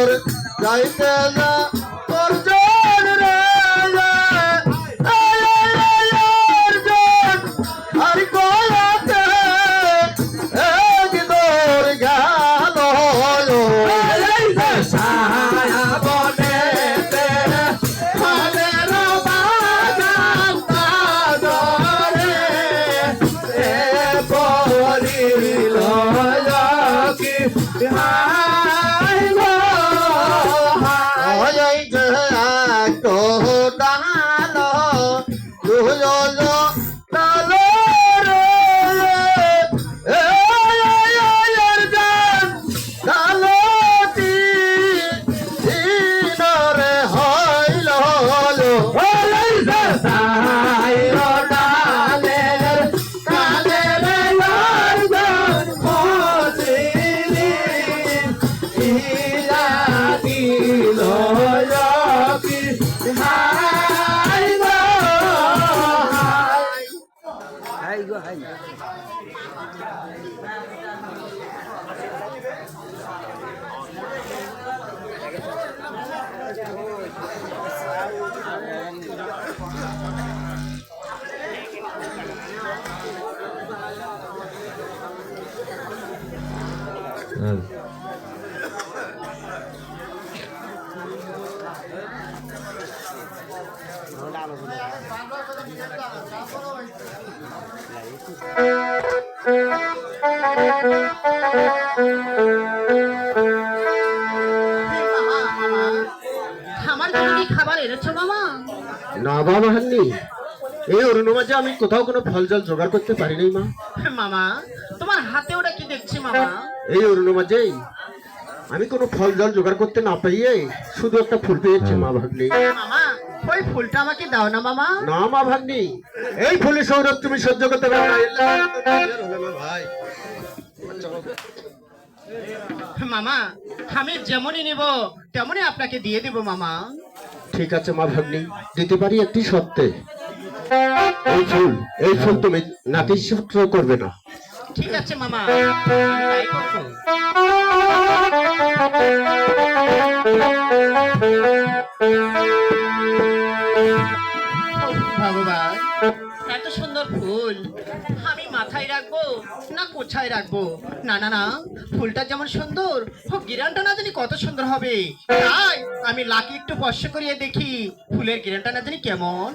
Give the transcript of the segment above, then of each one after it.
তোর যাইতে না অর্জুন রে অর্জুন আর কয়াতে এক দৌড় গেল সায়া বনে না বাবা হান্নি এই অরুণ মাঝে আমি কোথাও কোনো ফল জল জোগাড় করতে পারি নাই মা। মামা তোমার হাতে ওটা কি দেখছি মামা? এই অরুণ মাঝে আমি কোনো ফল জল জোগাড় করতে না পাইয়ে শুধু একটা ফুল পেয়েছি মা ভাগ্নি। মামা ওই ফুলটা আমাকে দাও না মামা। না মা ভাগ্নি এই ফুলের সৌরভ তুমি সহ্য করতে পারো না ভাই। মামা আমি যেমনই নিব তেমনই আপনাকে দিয়ে দেব মামা। ঠিক আছে মা ভাগ্নি দিতে পারি একটি শর্তে। এই ফুল তুমি নাতি সূত্র করবে না। ঠিক আছে মামা তাই করব। ভগবান এত সুন্দর ফুল আমি মাথায় রাখবো না কোথায় রাখবো? না না না ফুলটা যেমন সুন্দর গিরানটা না জানি কত সুন্দর হবে। তাই আমি লাকি একটু স্পর্শ করিয়ে দেখি ফুলের গিরানটা না জানি কেমন।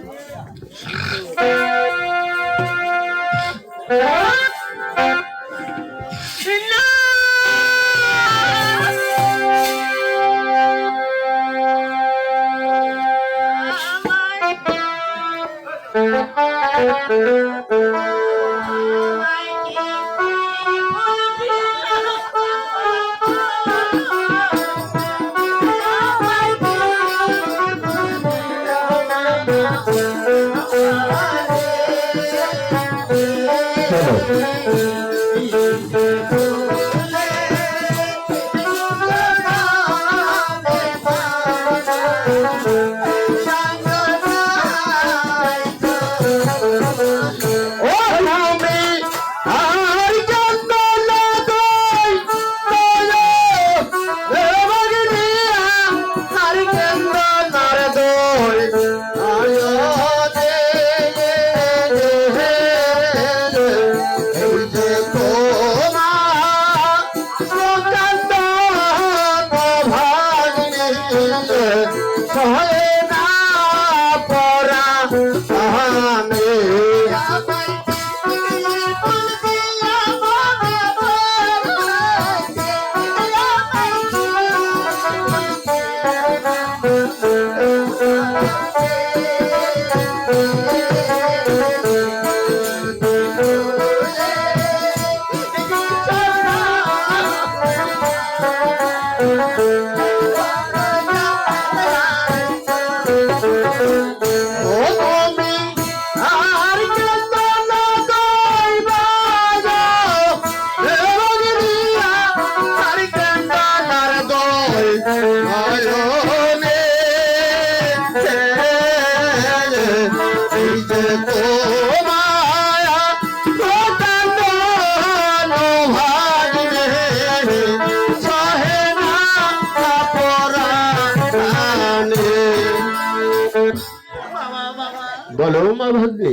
বলো মা ভাগ্নে।